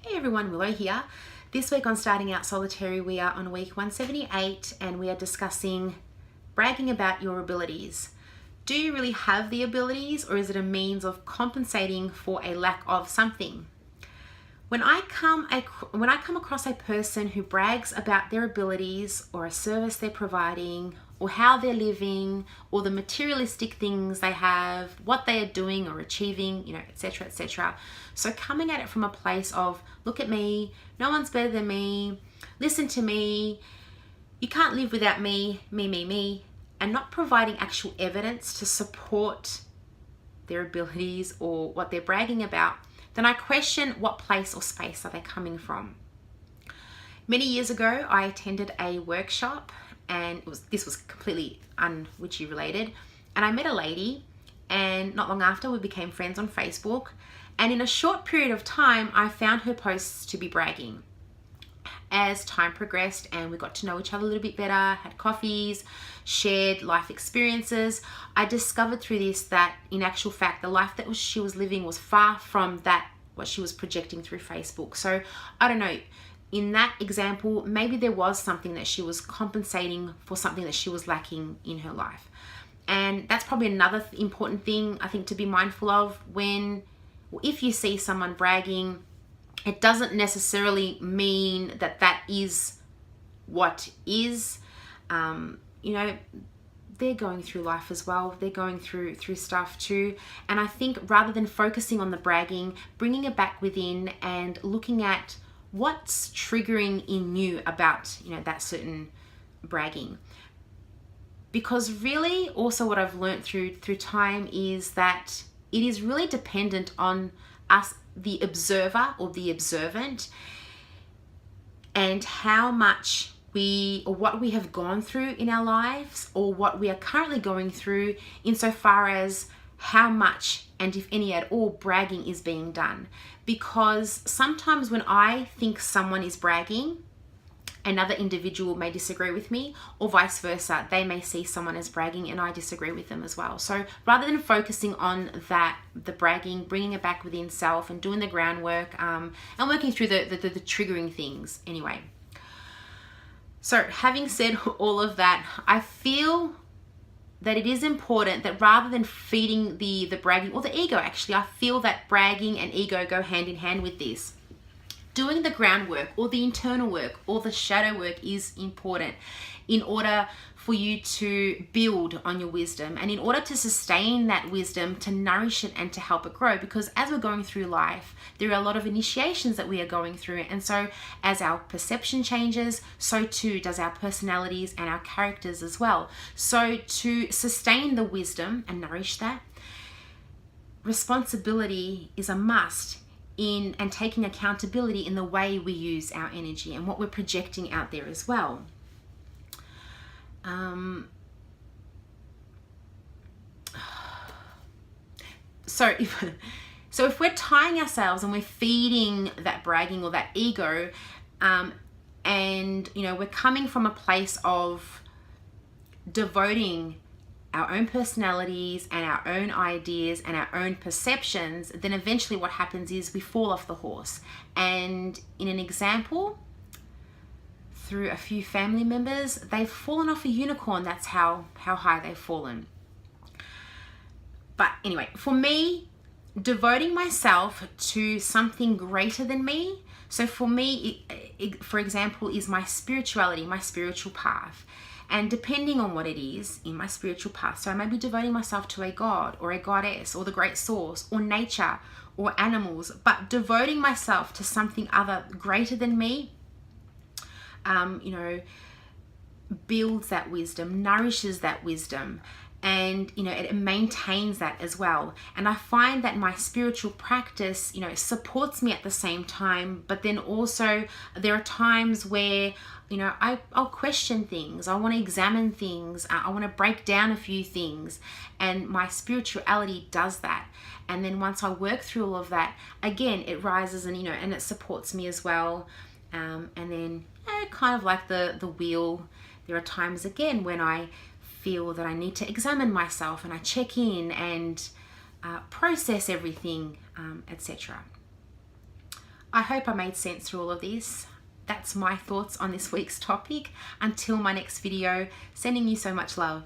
Hey everyone, Willow here. This week on Starting Out Solitary, we are on week 178 and we are discussing bragging about your abilities. Do you really have the abilities, or is it a means of compensating for a lack of something? When I come across a person who brags about their abilities or a service they're providing or how they're living or the materialistic things they have, what they are doing or achieving, etc., etc. So coming at it from a place of, look at me, no one's better than me, listen to me, you can't live without me, me, and not providing actual evidence to support their abilities or what they're bragging about, then I question what place or space are they coming from. Many years ago, I attended a workshop, and this was completely un-witchy related, and I met a lady, and not long after we became friends on Facebook, and in a short period of time I found her posts to be bragging. As time progressed and we got to know each other a little bit better, had coffees, shared life experiences, I discovered through this that in actual fact the life that she was living was far from that what she was projecting through Facebook. So I don't know, in that example, maybe there was something that she was compensating for, something that she was lacking in her life. And that's probably another important thing I think to be mindful of if you see someone bragging. It doesn't necessarily mean that that is what is. They're going through life as well. They're going through stuff too. And I think rather than focusing on the bragging, bringing it back within and looking at what's triggering in you about, that certain bragging. Because really also what I've learned through time is that it is really dependent on us, the observer or the observant, and how much what we have gone through in our lives, or what we are currently going through, insofar as how much and if any at all bragging is being done. Because sometimes when I think someone is bragging, another individual may disagree with me, or vice versa. They may see someone as bragging and I disagree with them as well. So rather than focusing on that, the bragging, bringing it back within self and doing the groundwork and working through the triggering things anyway. So having said all of that, I feel that it is important that rather than feeding the bragging, or the ego actually, I feel that bragging and ego go hand in hand with this. Doing the groundwork or the internal work or the shadow work is important in order for you to build on your wisdom, and in order to sustain that wisdom, to nourish it and to help it grow. Because as we're going through life, there are a lot of initiations that we are going through, and so as our perception changes, so too does our personalities and our characters as well. So to sustain the wisdom and nourish that, responsibility is a must and taking accountability in the way we use our energy and what we're projecting out there as well. So if we're tying ourselves and we're feeding that bragging or that ego, and we're coming from a place of devoting our own personalities and our own ideas and our own perceptions, then eventually what happens is we fall off the horse. And in an example, through a few family members, they've fallen off a unicorn. That's how high they've fallen. But anyway, for me, devoting myself to something greater than me, so for me, for example, is my spirituality, my spiritual path. And depending on what it is in my spiritual path, so I may be devoting myself to a god or a goddess or the great source or nature or animals, but devoting myself to something other greater than me, builds that wisdom, nourishes that wisdom, and it maintains that as well. And I find that my spiritual practice supports me at the same time, but then also there are times where I'll question things, I want to examine things, I want to break down a few things, and my spirituality does that. And then once I work through all of that, again it rises and and it supports me as well. And then kind of like the wheel, there are times again when I feel that I need to examine myself and I check in and process everything, etc. I hope I made sense through all of this. That's my thoughts on this week's topic. Until my next video, sending you so much love.